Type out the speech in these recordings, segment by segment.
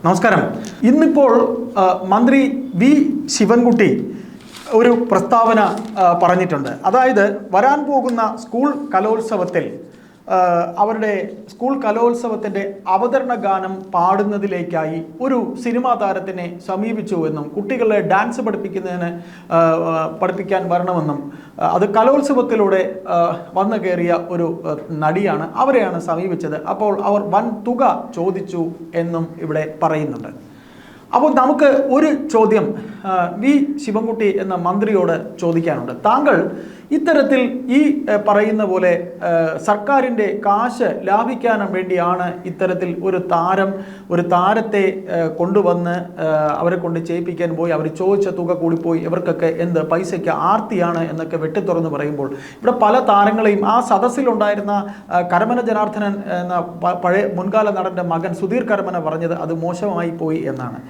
നമസ്കാരം. ഇന്നിപ്പോൾ മന്ത്രി വി ശിവൻകുട്ടി ഒരു പ്രസ്താവന പറഞ്ഞിട്ടുണ്ട്. അതായത് വരാൻ പോകുന്ന സ്കൂൾ കലോത്സവത്തിൽ അവരുടെ സ്കൂൾ കലോത്സവത്തിൻ്റെ അവതരണ ഗാനം പാടുന്നതിലേക്കായി ഒരു സിനിമാ താരത്തിനെ സമീപിച്ചുവെന്നും കുട്ടികളെ ഡാൻസ് പഠിപ്പിക്കാൻ വരണമെന്നും അത് കലോത്സവത്തിലൂടെ വന്നു കയറിയ ഒരു നടിയാണ്, അവരെയാണ് സമീപിച്ചത്. അപ്പോൾ അവർ വൻ തുക ചോദിച്ചു എന്നും ഇവിടെ പറയുന്നുണ്ട്. അപ്പോൾ നമുക്ക് ഒരു ചോദ്യം വി ശിവൻകുട്ടി എന്ന മന്ത്രിയോട് ചോദിക്കാനുണ്ട്. താങ്കൾ ഇത്തരത്തിൽ ഈ പറയുന്ന പോലെ സർക്കാരിൻ്റെ കാശ് ലാഭിക്കാൻ വേണ്ടിയാണ് ഇത്തരത്തിൽ ഒരു താരത്തെ കൊണ്ടുവന്ന് അവരെ കൊണ്ട് ചെയ്യിപ്പിക്കാൻ പോയി, അവർ ചോദിച്ച തുക കൂടിപ്പോയി, ഇവർക്കൊക്കെ എന്ത് പൈസയ്ക്ക് ആർത്തിയാണ് എന്നൊക്കെ വെട്ടിത്തുറന്ന് പറയുമ്പോൾ ഇവിടെ പല താരങ്ങളെയും ആ സദസ്സിലുണ്ടായിരുന്ന കരമന ജനാർദ്ദനൻ എന്ന പഴയ മുൻകാല നടൻ്റെ മകൻ സുധീർ കരമന പറഞ്ഞത് അത് മോശമായി പോയി എന്നാണ്.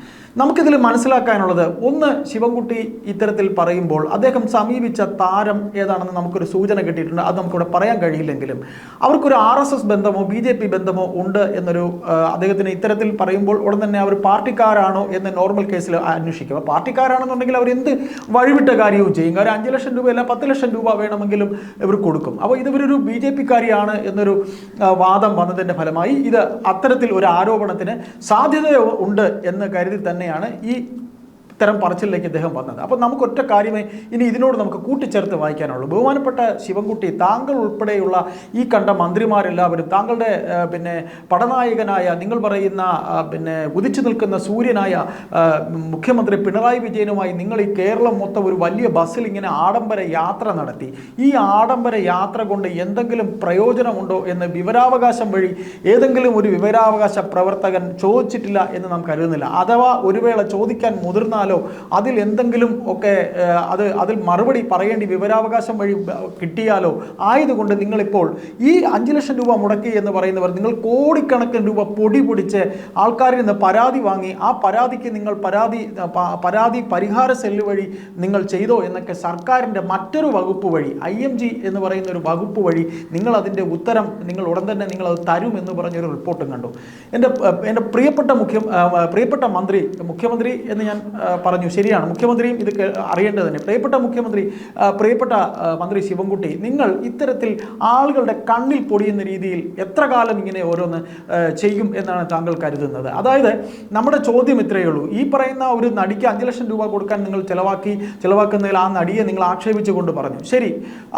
നമുക്കിതിൽ മനസ്സിലാക്കാനുള്ളത്, ഒന്ന്, ശിവൻകുട്ടി ഇത്തരത്തിൽ പറയുമ്പോൾ അദ്ദേഹം സമീപിച്ച താരം ഏതാണെന്ന് നമുക്കൊരു സൂചന കിട്ടിയിട്ടുണ്ട്. അത് നമുക്കിവിടെ പറയാൻ കഴിയില്ലെങ്കിലും അവർക്കൊരു RSS ബന്ധമോ BJP ബന്ധമോ ഉണ്ട് എന്നൊരു അദ്ദേഹത്തിന് ഇത്തരത്തിൽ പറയുമ്പോൾ ഉടൻ തന്നെ അവർ പാർട്ടിക്കാരാണോ എന്ന് നോർമൽ കേസിൽ അന്വേഷിക്കുക. പാർട്ടിക്കാരാണെന്നുണ്ടെങ്കിൽ അവർ എന്ത് വഴിവിട്ട കാര്യവും ചെയ്യും. കാര്യം 5 ലക്ഷം രൂപ അല്ല 10 ലക്ഷം രൂപ വേണമെങ്കിലും ഇവർ കൊടുക്കും. അപ്പോൾ ഇതൊരു BJP-കാരിയാണ് എന്നൊരു വാദം വന്നതിൻ്റെ ഫലമായി ഇത് അത്തരത്തിൽ ഒരു ആരോപണത്തിന് സാധ്യത ഉണ്ട് എന്ന് കരുതി തന്നെയാണ് ഈ ഇത്തരം പറച്ചിലേക്ക് അദ്ദേഹം വന്നത്. അപ്പോൾ നമുക്ക് ഒറ്റ കാര്യമേ ഇനി ഇതിനോട് നമുക്ക് കൂട്ടിച്ചേർത്ത് വായിക്കാനുള്ളൂ. ബഹുമാനപ്പെട്ട ശിവൻകുട്ടി, താങ്കൾ ഉൾപ്പെടെയുള്ള ഈ കണ്ട മന്ത്രിമാരെല്ലാവരും താങ്കളുടെ പടനായകനായ, നിങ്ങൾ പറയുന്ന ഉദിച്ചു നിൽക്കുന്ന സൂര്യനായ മുഖ്യമന്ത്രി പിണറായി വിജയനുമായി നിങ്ങൾ ഈ കേരളം മൊത്തം ഒരു വലിയ ബസ്സിൽ ഇങ്ങനെ ആഡംബര യാത്ര നടത്തി. ഈ ആഡംബര യാത്ര കൊണ്ട് എന്തെങ്കിലും പ്രയോജനമുണ്ടോ എന്ന് വിവരാവകാശം വഴി ഏതെങ്കിലും ഒരു വിവരാവകാശ പ്രവർത്തകൻ ചോദിച്ചിട്ടില്ല എന്ന് നാം കരുതുന്നില്ല. അഥവാ ഒരു വേള ചോദിക്കാൻ മുതിർന്ന അതിൽ എന്തെങ്കിലും ഒക്കെ അതിൽ മറുപടി പറയേണ്ടി വിവരാവകാശം വഴി കിട്ടിയാലോ ആയതുകൊണ്ട് നിങ്ങളിപ്പോൾ ഈ 5 ലക്ഷം രൂപ മുടക്കി എന്ന് പറയുന്നവർ നിങ്ങൾ കോടിക്കണക്കിന് രൂപ പൊടി പൊടിച്ച് ആൾക്കാരിൽ നിന്ന് പരാതി വാങ്ങി ആ പരാതിക്ക് നിങ്ങൾ പരാതി പരിഹാര സെല്ല് വഴി നിങ്ങൾ ചെയ്തോ എന്നൊക്കെ സർക്കാരിൻ്റെ മറ്റൊരു വകുപ്പ് വഴി IMG എന്ന് പറയുന്ന ഒരു വകുപ്പ് വഴി നിങ്ങൾ അതിൻ്റെ ഉത്തരം നിങ്ങൾ ഉടൻ തന്നെ നിങ്ങൾ അത് തരുമെന്ന് പറഞ്ഞൊരു റിപ്പോർട്ടും കണ്ടു. എൻ്റെ പ്രിയപ്പെട്ട മുഖ്യമന്ത്രി എന്ന് ഞാൻ പറഞ്ഞു, ശരിയാണ്, മുഖ്യമന്ത്രിയും ഇത് അറിയേണ്ടത് തന്നെ. പ്രിയപ്പെട്ട മന്ത്രി ശിവൻകുട്ടി, നിങ്ങൾ ഇത്തരത്തിൽ ആളുകളുടെ കണ്ണിൽ പൊടിയുന്ന രീതിയിൽ എത്ര കാലം ഇങ്ങനെ ഓരോന്ന് ചെയ്യും എന്നാണ് താങ്കൾ കരുതുന്നത്? അതായത് നമ്മുടെ ചോദ്യം ഇത്രയേ ഉള്ളൂ. ഈ പറയുന്ന ഒരു നടിക്ക് 5 ലക്ഷം രൂപ കൊടുക്കാൻ നിങ്ങൾ ചെലവാക്കുന്നതിൽ ആ നടിയെ നിങ്ങൾ ആക്ഷേപിച്ചുകൊണ്ട് പറഞ്ഞു, ശരി,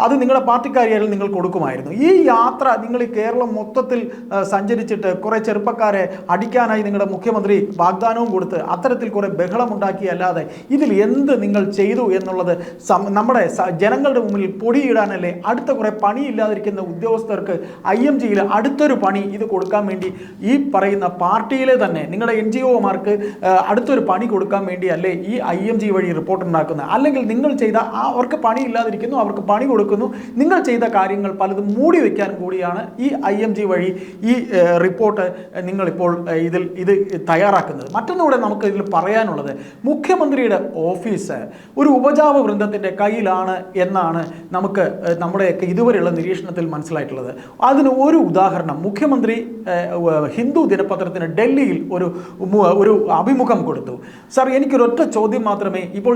അത് നിങ്ങളുടെ പാർട്ടിക്കാരിയായാലും നിങ്ങൾ കൊടുക്കുമായിരുന്നു. ഈ യാത്ര നിങ്ങൾ ഈ കേരളം മൊത്തത്തിൽ സഞ്ചരിച്ചിട്ട് കുറേ ചെറുപ്പക്കാരെ അടിക്കാനായി നിങ്ങളുടെ മുഖ്യമന്ത്രി വാഗ്ദാനവും കൊടുത്ത് അത്തരത്തിൽ കുറേ ബഹളമുണ്ടാക്കിയല്ലാതെ ഇതിൽ എന്ത് നിങ്ങൾ ചെയ്തു എന്നുള്ളത് നമ്മുടെ ജനങ്ങളുടെ മുമ്പിൽ പൊടിയിടാനല്ലേ? അടുത്ത കുറേ പണിയില്ലാതിരിക്കുന്ന ഉദ്യോഗസ്ഥർക്ക് IMG-യിൽ അടുത്തൊരു പണി ഇത് കൊടുക്കാൻ വേണ്ടി ഈ പറയുന്ന പാർട്ടിയിലെ തന്നെ നിങ്ങളുടെ NGO-മാർക്ക് അടുത്തൊരു പണി കൊടുക്കാൻ വേണ്ടിയല്ലേ ഈ IMG വഴി റിപ്പോർട്ട് ഉണ്ടാക്കുന്നത്? അല്ലെങ്കിൽ നിങ്ങൾ ചെയ്ത അവർക്ക് പണിയില്ലാതിരിക്കുന്നു, അവർക്ക് പണി കൊടുക്കുന്നു, നിങ്ങൾ ചെയ്ത കാര്യങ്ങൾ പലതും മൂടി വയ്ക്കാൻ കൂടിയാണ് ഈ IMG വഴി ഈ റിപ്പോർട്ട് നിങ്ങളിപ്പോൾ ഇത് തയ്യാറാക്കുന്നത്. മറ്റൊന്നുകൂടെ നമുക്ക് ഇതിൽ പറയാനുള്ളത്, മുഖ്യമന്ത്രിയുടെ ഓഫീസ് ഒരു ഉപജാപ വൃന്ദത്തിൻ്റെ കയ്യിലാണ് എന്നാണ് നമുക്ക് നമ്മുടെയൊക്കെ ഇതുവരെയുള്ള നിരീക്ഷണത്തിൽ മനസ്സിലായിട്ടുള്ളത്. അതിന് ഒരു ഉദാഹരണം, മുഖ്യമന്ത്രി ഹിന്ദു ദിനപത്രത്തിന് ഡൽഹിയിൽ ഒരു അഭിമുഖം കൊടുത്തു. സാർ, എനിക്കൊരൊറ്റ ചോദ്യം മാത്രമേ ഇപ്പോൾ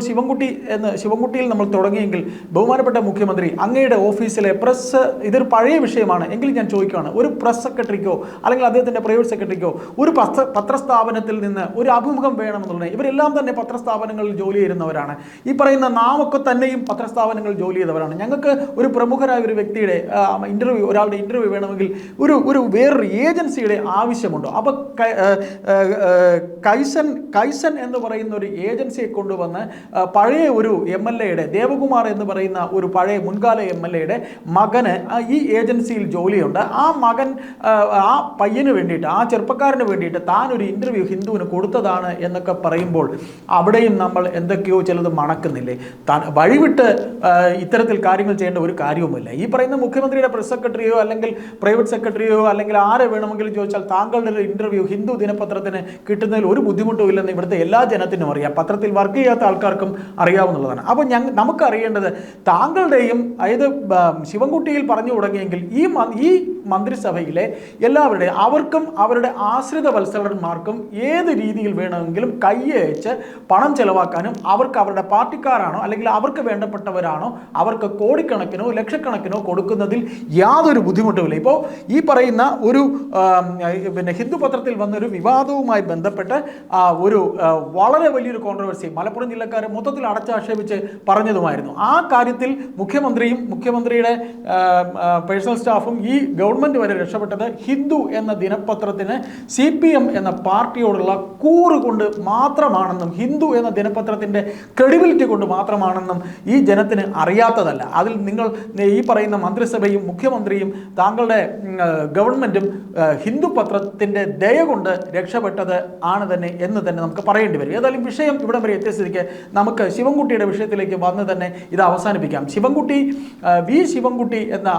ശിവൻകുട്ടിയിൽ നമ്മൾ തുടങ്ങിയെങ്കിൽ, ബഹുമാനപ്പെട്ട മുഖ്യമന്ത്രി, അങ്ങയുടെ ഓഫീസിലെ പ്രസ്, ഇതൊരു പഴയ വിഷയമാണ് എങ്കിലും ഞാൻ ചോദിക്കുകയാണ്, ഒരു പ്രസ് സെക്രട്ടറിക്കോ അല്ലെങ്കിൽ അദ്ദേഹത്തിൻ്റെ പ്രൈവറ്റ് സെക്രട്ടറിക്കോ ഒരു പത്രസ്ഥാപനത്തിൽ നിന്ന് ഒരു അഭിമുഖം വേണമെന്നുള്ളത്, ഇവരെല്ലാം തന്നെ പത്രസ്ഥാപനങ്ങളിൽ ജോലി ചെയ്യുന്നവരാണ്. ഈ പറയുന്ന നാമൊക്കെ തന്നെയും പത്രസ്ഥാപനങ്ങളിൽ ജോലി ചെയ്തവരാണ്. ഞങ്ങൾക്ക് ഒരു പ്രമുഖരായ ഒരു വ്യക്തിയുടെ ഒരാളുടെ ഇൻ്റർവ്യൂ വേണമെങ്കിൽ വേറൊരു ഏജൻസിയുടെ ആവശ്യമുണ്ടോ? അപ്പോൾ കൈസൻ എന്ന് പറയുന്ന ഒരു ഏജൻസിയെ കൊണ്ടുവന്ന് പഴയ ഒരു MLA-യുടെ, ദേവകുമാർ എന്ന് പറയുന്ന ഒരു പഴയ മുൻകാല MLA-യുടെ മകന് ഈ ഏജൻസിയിൽ ജോലിയുണ്ട്. ആ മകൻ ആ പയ്യന് വേണ്ടിയിട്ട്, ആ ചെറുപ്പക്കാരന് വേണ്ടിയിട്ട് താൻ ഒരു ഇൻ്റർവ്യൂ ഹിന്ദുവിന് കൊടുത്തതാണ് എന്നൊക്കെ പറയുമ്പോൾ അവിടെയും നമ്മൾ എന്തൊക്കെയോ ചിലത് മണക്കുന്നില്ലേ? വഴിവിട്ട് ഇത്തരത്തിൽ കാര്യങ്ങൾ ചെയ്യേണ്ട ഒരു കാര്യവുമില്ല. ഈ പറയുന്ന മുഖ്യമന്ത്രിയുടെ പ്രസ് സെക്രട്ടറിയോ അല്ലെങ്കിൽ പ്രൈവറ്റ് സെക്രട്ടറിയോ അല്ലെങ്കിൽ ആരെ വേണമെങ്കിലും ചോദിച്ചാൽ താങ്കളുടെ ഒരു ഇന്റർവ്യൂ ഹിന്ദു ദിനപത്രത്തിന് കിട്ടുന്നതിൽ ഒരു ബുദ്ധിമുട്ടും ഇല്ലെന്ന് ഇവിടുത്തെ എല്ലാ ജനത്തിനും അറിയാം. പത്രത്തിൽ വർക്ക് ചെയ്യാത്ത ആൾക്കാർക്കും അറിയാവുന്നതാണ്. അപ്പോൾ നമുക്ക് അറിയേണ്ടത് താങ്കളുടെയും അതായത് ശിവൻകുട്ടിയിൽ പറഞ്ഞു തുടങ്ങിയെങ്കിൽ ഈ മന്ത്രിസഭയിലെ എല്ലാവരുടെയും അവർക്കും അവരുടെ ആശ്രിത വത്സലന്മാർക്കും ഏത് രീതിയിൽ വേണമെങ്കിലും കയ്യയച്ച് പണം ചെലവാക്കാനും അവർക്ക് അവരുടെ പാർട്ടിക്കാരാണോ അല്ലെങ്കിൽ അവർക്ക് വേണ്ടപ്പെട്ടവരാണോ അവർക്ക് കോടിക്കണക്കിനോ ലക്ഷക്കണക്കിനോ കൊടുക്കുന്നതിൽ യാതൊരു ബുദ്ധിമുട്ടുമില്ല. ഇപ്പോൾ ഈ പറയുന്ന ഒരു ഹിന്ദു പത്രത്തിൽ വന്നൊരു വിവാദവുമായി ബന്ധപ്പെട്ട് ഒരു വളരെ വലിയൊരു കോൺട്രവേഴ്സി മലപ്പുറം ജില്ലക്കാരെ മൊത്തത്തിൽ അടച്ചാക്ഷേപിച്ച് പറഞ്ഞതുമായിരുന്നു. ആ കാര്യത്തിൽ മുഖ്യമന്ത്രിയും മുഖ്യമന്ത്രിയുടെ പേഴ്സണൽ സ്റ്റാഫും ഈ ഗവൺമെൻറ് വരെ രക്ഷപ്പെട്ടത് ഹിന്ദു എന്ന ദിനപത്രത്തിന് CPM എന്ന പാർട്ടിയോടുള്ള കൂറ് കൊണ്ട് മാത്രമാണെന്നും ഹിന്ദു എന്ന ദിനപത്രത്തിൻ്റെ ക്രെഡിബിലിറ്റി കൊണ്ട് മാത്രമാണെന്നും ഈ ജനത്തിന് അറിയാത്തതല്ല. അതിൽ നിങ്ങൾ ഈ പറയുന്ന മന്ത്രിസഭയും മുഖ്യമന്ത്രിയും താങ്കളുടെ ഗവൺമെൻറ്റും ഹിന്ദു പത്രത്തിൻ്റെ ദയ കൊണ്ട് രക്ഷപ്പെട്ടത് ആണ് തന്നെ എന്ന് തന്നെ നമുക്ക് പറയേണ്ടി വരും. ഏതായാലും വിഷയം ഇവിടം വരെ എത്തിയ സ്ഥിതിക്ക് നമുക്ക് ശിവൻകുട്ടിയുടെ വിഷയത്തിലേക്ക് വന്ന് തന്നെ ഇത് അവസാനിപ്പിക്കാം. വി ശിവൻകുട്ടി എന്ന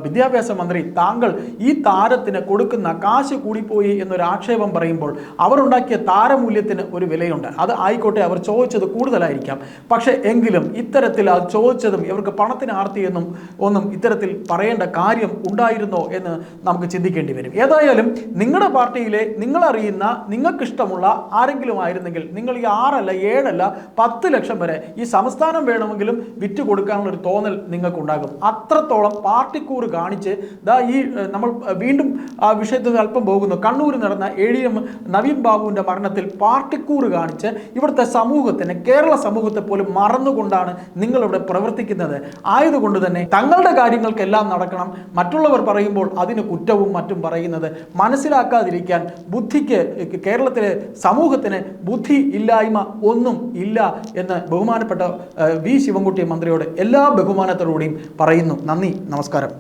വിദ്യാഭ്യാസ മന്ത്രി താങ്കൾ ഈ താരത്തിന് കൊടുക്കുന്ന കാശ് കൂടിപ്പോയി എന്നൊരു ആക്ഷേപം പറയുമ്പോൾ അവരുണ്ടാക്കിയ താരമൂല്യത്തിന് ഒരു വിലയുണ്ട്. അത് ആയിക്കോട്ടെ, അവർ ചോദിച്ചത് കൂടുതലായിരിക്കാം. പക്ഷേ എങ്കിലും ഇത്തരത്തിൽ അത് ചോദിച്ചതും ഇവർക്ക് പണത്തിന് ആർത്തിയെന്നും ഒന്നും ഇത്തരത്തിൽ പറയേണ്ട കാര്യം ഉണ്ടായിരുന്നോ എന്ന് നമുക്ക് ചിന്തിക്കേണ്ടി വരും. ഏതായാലും നിങ്ങളുടെ പാർട്ടിയിലെ നിങ്ങളറിയുന്ന നിങ്ങൾക്കിഷ്ടമുള്ള ആരെങ്കിലും ആയിരുന്നെങ്കിൽ നിങ്ങൾ ഈ 6 അല്ല 7 അല്ല 10 ലക്ഷം വരെ ഈ സംസ്ഥാനം വേണമെങ്കിലും വിറ്റ് കൊടുക്കാനുള്ള ഒരു തോന്നൽ നിങ്ങൾക്കുണ്ടാകും. അത്രത്തോളം പാർട്ടിക്കൂറ് കാണിച്ച് ഈ നമ്മൾ വീണ്ടും ആ വിഷയത്തിൽ അല്പം പോകുന്നു. കണ്ണൂരിൽ നടന്ന ADM നവീൻ ബാബുവിൻ്റെ മരണത്തിൽ പാർട്ടിക്കൂറ് കാണിച്ച് ഇവിടുത്തെ സമൂഹത്തിന്, കേരള സമൂഹത്തെ പോലും മറന്നുകൊണ്ടാണ് നിങ്ങളിവിടെ പ്രവർത്തിക്കുന്നത്. ആയതുകൊണ്ട് തന്നെ തങ്ങളുടെ കാര്യങ്ങൾക്കെല്ലാം നടക്കണം, മറ്റുള്ളവർ പറയുമ്പോൾ അതിന് കുറ്റവും മറ്റും പറയുന്നത് മനസ്സിലാക്കാതിരിക്കാൻ ബുദ്ധിക്ക്, കേരളത്തിലെ സമൂഹത്തിന് ബുദ്ധി ഇല്ലായ്മ ഒന്നും ഇല്ല എന്ന് ബഹുമാനപ്പെട്ട വി ശിവൻകുട്ടി മന്ത്രിയോട് എല്ലാ ബഹുമാനത്തോടുകൂടിയും പറയുന്നു. നന്ദി, നമസ്കാരം.